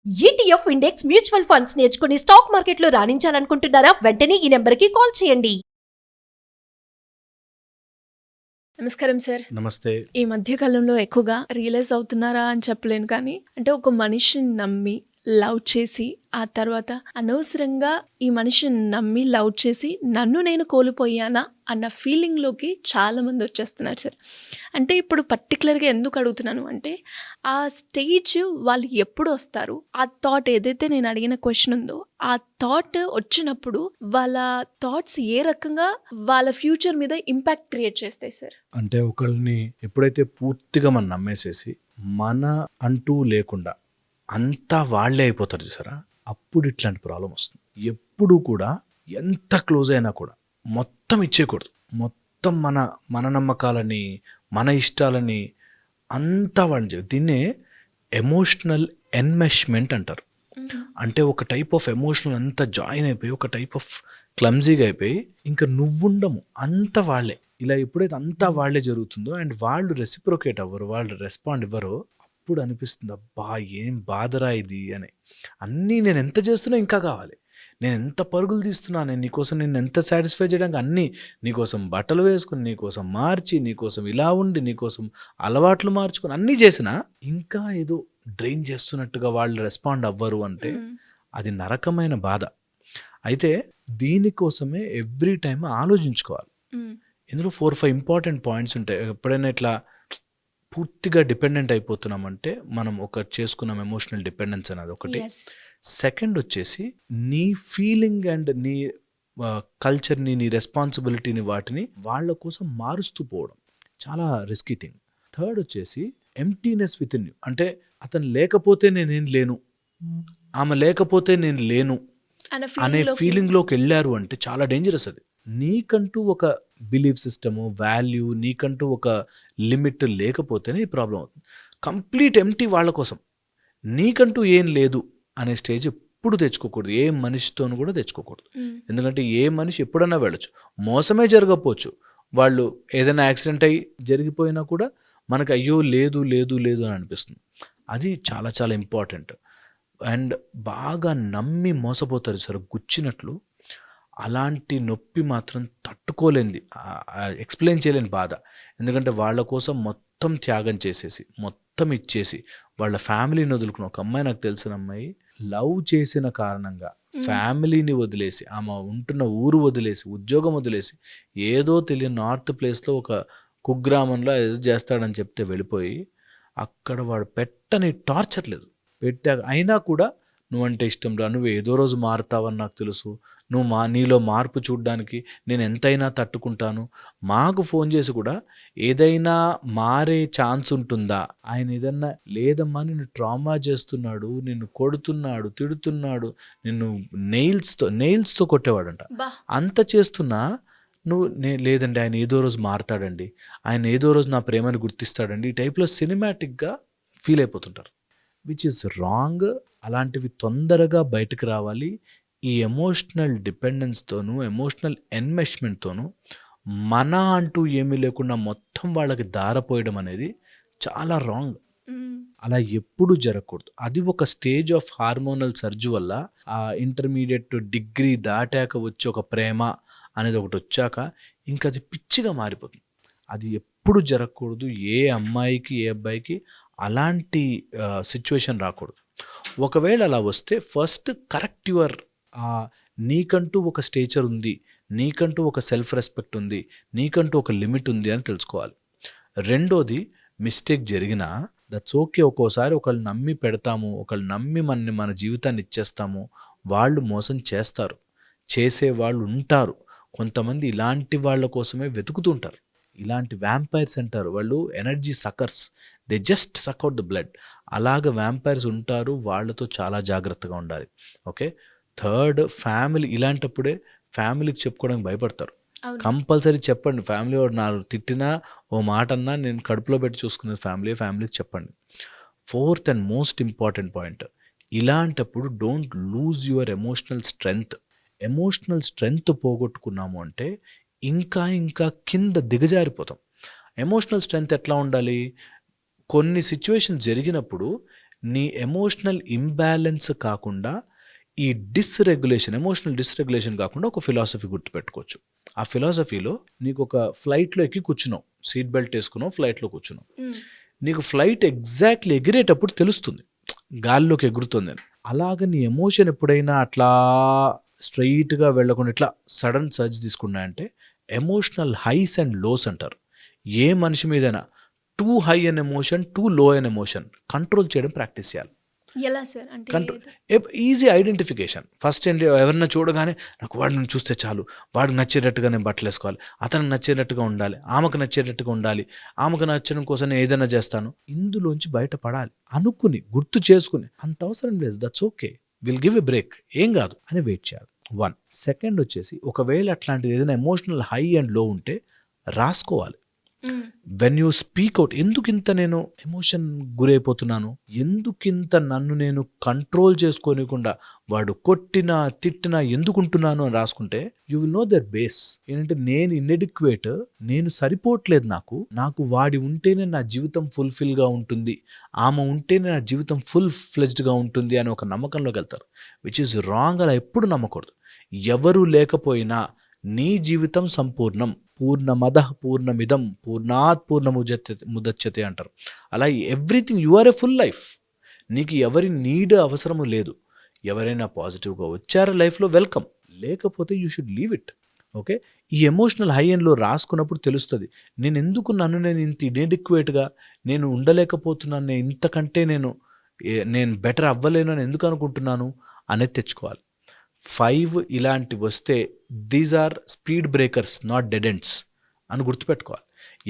ETF index mutual funds నేర్చుకుని stock మార్కెట్లో రాణించాలనుకుంటున్నారా? వెంటనే ఈ నెంబర్కి కాల్ చేయండి. నమస్కారం సార్. నమస్తే. ఈ మధ్య కాలంలో ఎక్కువగా రియలైజ్ అవుతున్నారా అని చెప్పలేను, కానీ అంటే ఒక మనిషిని నమ్మి లవ్ చేసి ఆ తర్వాత అనవసరంగా ఈ మనిషిని నమ్మి లవ్ చేసి నన్ను నేను కోల్పోయానా అన్న ఫీలింగ్లోకి చాలామంది వచ్చేస్తున్నారు సార్. అంటే ఇప్పుడు పర్టికులర్గా ఎందుకు అడుగుతున్నాను అంటే, ఆ స్టేజ్ వాళ్ళు ఎప్పుడు వస్తారు, ఆ థాట్ ఏదైతే నేను అడిగిన క్వశ్చన్ ఉందో ఆ థాట్ వచ్చినప్పుడు వాళ్ళ థాట్స్ ఏ రకంగా వాళ్ళ ఫ్యూచర్ మీద ఇంపాక్ట్ క్రియేట్ చేస్తాయి సార్? అంటే ఒకళ్ళని ఎప్పుడైతే పూర్తిగా మనం నమ్మేసేసి మన అంటూ లేకుండా అంతా వాళ్ళే అయిపోతారు చూసారా, అప్పుడు ఇట్లాంటి ప్రాబ్లం వస్తుంది. ఎప్పుడు కూడా ఎంత క్లోజ్ అయినా కూడా మొత్తం ఇచ్చేయకూడదు. మొత్తం మన మన నమ్మకాలని మన ఇష్టాలని అంతా వాళ్ళని దీన్నే ఎమోషనల్ ఎన్మెష్మెంట్ అంటారు. అంటే ఒక టైప్ ఆఫ్ ఎమోషనల్ అంతా జాయిన్ అయిపోయి ఒక టైప్ ఆఫ్ క్లమ్జీగా అయిపోయి ఇంకా నువ్వుండము, అంతా వాళ్ళే. ఇలా ఎప్పుడైతే అంతా వాళ్ళే జరుగుతుందో అండ్ వాళ్ళు రెసిప్రొకేట్ అవ్వరు, వాళ్ళు రెస్పాండ్ ఇవ్వరు, అప్పుడు అనిపిస్తుంది అబ్బా ఏం బాధరా ఇది అని. అన్నీ నేను ఎంత చేస్తున్నా ఇంకా కావాలి, నేను ఎంత పరుగులు తీస్తున్నా, నేను నీకోసం నేను ఎంత సాటిస్ఫై చేయడానికి అన్నీ నీకోసం బట్టలు వేసుకుని, నీకోసం మార్చి, నీకోసం ఇలా ఉండి, నీకోసం అలవాట్లు మార్చుకొని అన్నీ చేసినా ఇంకా ఏదో డ్రైన్ చేస్తున్నట్టుగా వాళ్ళు రెస్పాండ్ అవ్వరు అంటే అది నరకమైన బాధ. అయితే దీనికోసమే ఎవ్రీ టైం ఆలోచించుకోవాలి. ఇందులో 4-5 ఇంపార్టెంట్ పాయింట్స్ ఉంటాయి. ఎప్పుడైనా ఇట్లా పూర్తిగా డిపెండెంట్ అయిపోతున్నామంటే మనం ఒక చేసుకున్నాం ఎమోషనల్ డిపెండెన్స్ అనేది ఒకటి. సెకండ్ వచ్చేసి నీ ఫీలింగ్ అండ్ నీ కల్చర్ని, నీ రెస్పాన్సిబిలిటీని వాటిని వాళ్ళ కోసం మారుస్తూ పోవడం చాలా రిస్కీ థింగ్. థర్డ్ వచ్చేసి ఎంప్టీనెస్ విత్ ఇన్ యూ, అంటే అతను లేకపోతే నేనేం లేను, ఆమె లేకపోతే నేను లేను అనే ఫీలింగ్లోకి వెళ్ళారు అంటే చాలా డేంజరస్. అది నీకంటూ ఒక బిలీఫ్ సిస్టము, వాల్యూ, నీకంటూ ఒక లిమిట్ లేకపోతేనే ఈ ప్రాబ్లం అవుతుంది. కంప్లీట్ ఎంప్టీ వాళ్ళ కోసం, నీకంటూ ఏం లేదు అనే స్టేజ్ ఎప్పుడు తెచ్చుకోకూడదు, ఏ మనిషితోనూ కూడా తెచ్చుకోకూడదు. ఎందుకంటే ఏ మనిషి ఎప్పుడన్నా వెళ్ళచ్చు, మోసమే జరగకపోవచ్చు, వాళ్ళు ఏదైనా యాక్సిడెంట్ అయ్యి జరిగిపోయినా కూడా మనకు అయ్యో లేదు లేదు లేదు అని అనిపిస్తుంది. అది చాలా చాలా ఇంపార్టెంట్. అండ్ బాగా నమ్మి మోసపోతారు సార్, గుచ్చినట్లు. అలాంటి నొప్పి మాత్రం తట్టుకోలేంది, ఎక్స్ప్లెయిన్ చేయలేని బాధ. ఎందుకంటే వాళ్ళ కోసం మొత్తం త్యాగం చేసేసి, మొత్తం ఇచ్చేసి, వాళ్ళ ఫ్యామిలీని వదులుకున్న ఒక అమ్మాయి, నాకు తెలిసిన అమ్మాయి, లవ్ చేసిన కారణంగా ఫ్యామిలీని వదిలేసి, ఆమె ఉంటున్న ఊరు వదిలేసి, ఉద్యోగం వదిలేసి, ఏదో తెలియని నార్త్ ప్లేస్లో ఒక కుగ్రామంలో ఏదో చేస్తాడని చెప్తే వెళ్ళిపోయి అక్కడ వాడు పెట్టని టార్చర్ లేదు పెట్టాక, అయినా కూడా నువ్వంటే ఇష్టం రా, నువ్వు ఏదో రోజు మారుతావని నాకు తెలుసు, నువ్వు నీలో మార్పు చూడడానికి నేను ఎంతైనా తట్టుకుంటాను, మాకు ఫోన్ చేసి కూడా ఏదైనా మారే ఛాన్స్ ఉంటుందా, ఆయన ఏదన్నా లేదమ్మా నిన్ను ట్రామా చేస్తున్నాడు, నిన్ను కొడుతున్నాడు, తిడుతున్నాడు, నిన్ను నెయిల్స్తో కొట్టేవాడంట, అంత చేస్తున్నా నువ్వు లేదండి ఆయన ఏదో రోజు మారుతాడండి, ఆయన ఏదో రోజు నా ప్రేమను గుర్తిస్తాడండి, ఈ టైప్లో సినిమాటిక్గా ఫీల్ అయిపోతుంటారు, విచ్ ఇస్ రాంగ్. అలాంటివి తొందరగా బయటకు రావాలి. ఈ ఎమోషనల్ డిపెండెన్స్తోనూ ఎమోషనల్ ఎన్మెష్మెంట్తోనూ మన అంటూ ఏమీ లేకుండా మొత్తం వాళ్ళకి దారపోయడం అనేది చాలా రాంగ్. అలా ఎప్పుడు జరగకూడదు. అది ఒక స్టేజ్ ఆఫ్ హార్మోనల్ సర్జ్ వల్ల, ఆ ఇంటర్మీడియట్ డిగ్రీ దాటాక వచ్చి ఒక ప్రేమ అనేది ఒకటి వచ్చాక ఇంకా అది పిచ్చిగా మారిపోతుంది. అది ఎప్పుడు జరగకూడదు. ఏ అమ్మాయికి ఏ అబ్బాయికి అలాంటి సిచ్యువేషన్ రాకూడదు. ఒకవేళ అలా వస్తే ఫస్ట్ కరెక్ట్ యువర్, నీకంటూ ఒక స్టేచర్ ఉంది, నీకంటూ ఒక సెల్ఫ్ రెస్పెక్ట్ ఉంది, నీకంటూ ఒక లిమిట్ ఉంది అని తెలుసుకోవాలి. రెండోది, మిస్టేక్ జరిగినా దట్స్ ఓకే. ఒక్కోసారి ఒకళ్ళు నమ్మి పెడతాము, ఒకళ్ళు నమ్మి మన జీవితాన్ని ఇచ్చేస్తాము, వాళ్ళు మోసం చేస్తారు, చేసేవాళ్ళు ఉంటారు. కొంతమంది ఇలాంటి వాళ్ళ కోసమే వెతుకుతుంటారు. ఇలాంటి వ్యాంపైర్స్ అంటారు, వాళ్ళు energy suckers, they just suck out the blood. అలాగ వ్యాంపైర్స్ ఉంటారు, వాళ్ళతో చాలా జాగ్రత్తగా ఉండాలి. ఓకే. Third, family. ఇలాంటప్పుడే ఫ్యామిలీకి చెప్పుకోవడానికి భయపడతారు. కంపల్సరీ చెప్పండి, ఫ్యామిలీ వాడు నా తిట్టినా ఓ మాట అన్నా నేను కడుపులో పెట్టి చూసుకునేది ఫ్యామిలీకి చెప్పండి. Fourth and most important point, ఇలాంటప్పుడు don't lose your emotional strength. Emotional strength పోగొట్టుకున్నాము అంటే ఇంకా కింద దిగజారిపోతాం. ఎమోషనల్ స్ట్రెంగ్త్ ఎట్లా ఉండాలి, కొన్ని సిచ్యువేషన్ జరిగినప్పుడు నీ ఎమోషనల్ ఇంబ్యాలెన్స్ కాకుండా ఈ ఎమోషనల్ డిస్రెగ్యులేషన్ కాకుండా ఒక ఫిలాసఫీ గుర్తుపెట్టుకోవచ్చు. ఆ ఫిలాసఫీలో నీకు ఒక ఫ్లైట్లో ఎక్కి కూర్చున్నావు, సీట్ బెల్ట్ వేసుకున్నావు, ఫ్లైట్లో కూర్చున్నావు. నీకు ఫ్లైట్ ఎగ్జాక్ట్లీ ఎగిరేటప్పుడు తెలుస్తుంది గాల్లోకి ఎగురుతుంది అని. అలాగ నీ ఎమోషన్ ఎప్పుడైనా అట్లా స్ట్రైట్గా వెళ్ళకుండా ఇట్లా సడన్ సర్జ్ తీసుకున్నాయంటే ఎమోషనల్ హైస్ అండ్ లోస్ అంటారు. ఏ మనిషి మీదైనా too high an emotion, too low an emotion control చేయడం ప్రాక్టీస్ చేయాలి. ఎలా సార్ అంటే కంట్రోల్ ఈజీ ఐడెంటిఫికేషన్. ఫస్ట్ ఏంటి, ఎవరన్నా చూడగానే నాకు వాడిని చూస్తే చాలు, వాడికి నచ్చేటట్టుగా నేను బట్టలు వేసుకోవాలి, అతనికి నచ్చేటట్టుగా ఉండాలి, ఆమెకు నచ్చేటట్టుగా ఉండాలి, ఆమెకు నచ్చడం కోసం నేను ఏదైనా చేస్తాను. ఇందులోంచి బయటపడాలి అనుకుని గుర్తు చేసుకుని అంత అవసరం లేదు, that's okay, will give a break, ఏం కాదు అని వెయిట్ చేయాలి. 1. సెకండ్ వచ్చేసి ఒకవేళ అట్లాంటిది ఏదైనా ఎమోషనల్ హై అండ్ లో ఉంటే రాసుకోవాలి. వెన్ యూ స్పీక్ అవుట్, ఎందుకింత నేను ఎమోషన్ గురైపోతున్నాను, ఎందుకింత నన్ను నేను కంట్రోల్ చేసుకోనికుండా వాడు కొట్టినా తిట్టినా ఎందుకుంటున్నాను అని రాసుకుంటే you will know their base. ఏంటంటే నేను ఇన్ఎడిక్వేట్, నేను సరిపోవట్లేదు, నాకు వాడి ఉంటేనే నా జీవితం ఫుల్ఫిల్గా ఉంటుంది, ఆమె ఉంటేనే నా జీవితం ఫుల్ ఫ్లెజ్డ్గా ఉంటుంది అని ఒక నమ్మకంలోకి వెళ్తారు, విచ్ ఈజ్ రాంగ్. అలా ఎప్పుడు నమ్మకూడదు. ఎవరు లేకపోయినా నీ జీవితం సంపూర్ణం. పూర్ణమదః పూర్ణమిదం పూర్ణాత్ పూర్ణముదచ్యతే అంటారు. అలా everything you are a full life. నీకు ఎవరి నీడ్ అవసరము లేదు. ఎవరైనా పాజిటివ్గా వచ్చారా లైఫ్లో వెల్కమ్, లేకపోతే you should leave it. Okay, ఈ ఎమోషనల్ హై అండ్లో రాసుకున్నప్పుడు తెలుస్తుంది నేను ఎందుకు నేను ఇంత ఇన్ఎడిక్వేట్గా నేను ఉండలేకపోతున్నాను, నేను ఇంతకంటే నేను బెటర్ అవ్వలేను అని ఎందుకు అనుకుంటున్నాను అనేది తెచ్చుకోవాలి. 5 ఇలాంటివి వస్తే these are speed breakers, not dead ends అని గుర్తుపెట్టుకోవాలి.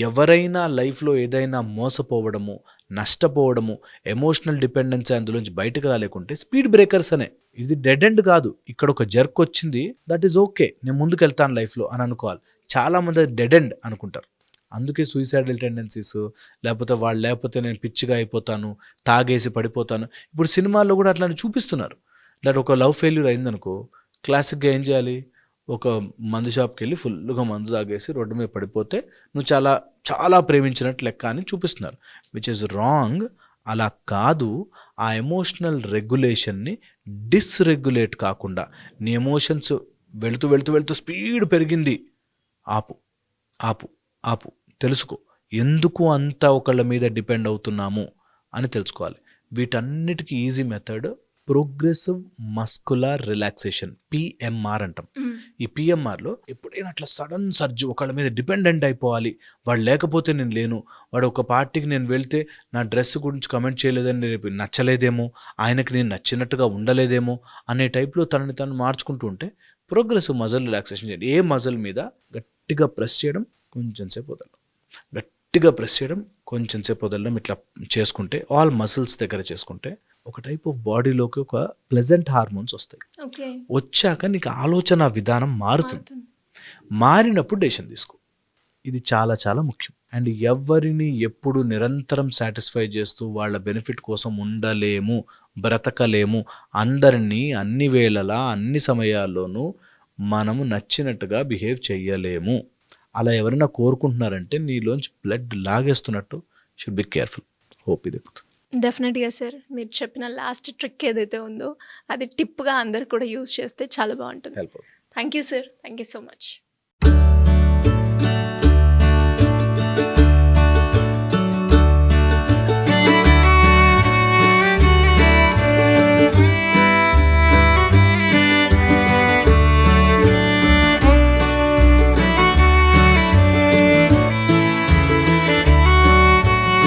ఎవరైనా లైఫ్లో ఏదైనా మోసపోవడము, నష్టపోవడము, ఎమోషనల్ డిపెండెన్సీ అందులోంచి బయటకు రాలేకుంటే స్పీడ్ బ్రేకర్స్ అనే. ఇది డెడ్ ఎండ్ కాదు, ఇక్కడ ఒక జర్క్ వచ్చింది, దట్ ఈజ్ ఓకే, నేను ముందుకు వెళ్తాను లైఫ్లో అని అనుకోవాలి. చాలామంది డెడ్ ఎండ్ అనుకుంటారు. అందుకే సూసైడల్ టెండెన్సీస్, లేకపోతే నేను పిచ్చిగా అయిపోతాను, తాగేసి పడిపోతాను. ఇప్పుడు సినిమాల్లో కూడా అట్లానే చూపిస్తున్నారు. దట్ ఒక లవ్ ఫెయిల్యూర్ అయిందనుకో, క్లాసిక్గా ఏం చేయాలి, ఒక మందు షాప్కి వెళ్ళి ఫుల్గా మందు తాగేసి రోడ్డు మీద పడిపోతే నువ్వు చాలా చాలా ప్రేమించినట్టు లెక్క అని చూపిస్తున్నారు, విచ్ ఈజ్ రాంగ్. అలా కాదు. ఆ ఎమోషనల్ రెగ్యులేషన్ని డిస్రెగ్యులేట్ కాకుండా నీ ఎమోషన్స్ వెళుతూ వెళుతూ వెళుతూ స్పీడ్ పెరిగింది, ఆపు, తెలుసుకో ఎందుకు అంతా ఒకళ్ళ మీద డిపెండ్ అవుతున్నాము అని తెలుసుకోవాలి. వీటన్నిటికీ easy method progressive muscular relaxation, PMR అంటాం. ఈ PMRలో ఎప్పుడైనా అట్లా సడన్ సర్జ్ ఒకళ్ళ మీద డిపెండెంట్ అయిపోవాలి, వాడు లేకపోతే నేను లేను, వాడు ఒక పార్టీకి నేను వెళ్తే నా డ్రెస్ గురించి కమెంట్ చేయలేదని రేపు నచ్చలేదేమో, ఆయనకి నేను నచ్చినట్టుగా ఉండలేదేమో అనే టైప్లో తనని తను మార్చుకుంటూ ఉంటే ప్రోగ్రెసివ్ మజిల్ రిలాక్సేషన్ చేయండి. ఏ మజిల్ మీద గట్టిగా ప్రెస్ చేయడం, కొంచెం సేపు వదలడం, గట్టిగా ప్రెస్ చేయడం, కొంచెం సేపు వదలడం, ఇట్లా చేసుకుంటే ఆల్ మజిల్స్ దగ్గర చేసుకుంటే ఒక టైప్ ఆఫ్ బాడీలోకి ఒక ప్లెజెంట్ హార్మోన్స్ వస్తాయి. వచ్చాక నీకు ఆలోచన విధానం మారుతుంది. మారినప్పుడు డెసిషన్ తీసుకో. ఇది చాలా చాలా ముఖ్యం. అండ్ ఎవరిని ఎప్పుడు నిరంతరం సాటిస్ఫై చేస్తూ వాళ్ళ బెనిఫిట్ కోసం ఉండలేము, బ్రతకలేము. అందరినీ అన్ని వేళలా అన్ని సమయాల్లోనూ మనము నచ్చినట్టుగా బిహేవ్ చేయలేము. అలా ఎవరైనా కోరుకుంటున్నారంటే నీలోంచి బ్లడ్ లాగేస్తున్నట్టు. Should be careful. హోప్ ఇది ఎక్కుతుంది. డెఫినెట్గా సార్, మీరు చెప్పిన లాస్ట్ ట్రిక్ ఏదైతే ఉందో అది టిప్గా అందరు కూడా యూజ్ చేస్తే చాలా బాగుంటుంది. Help. Thank you sir, thank you so much.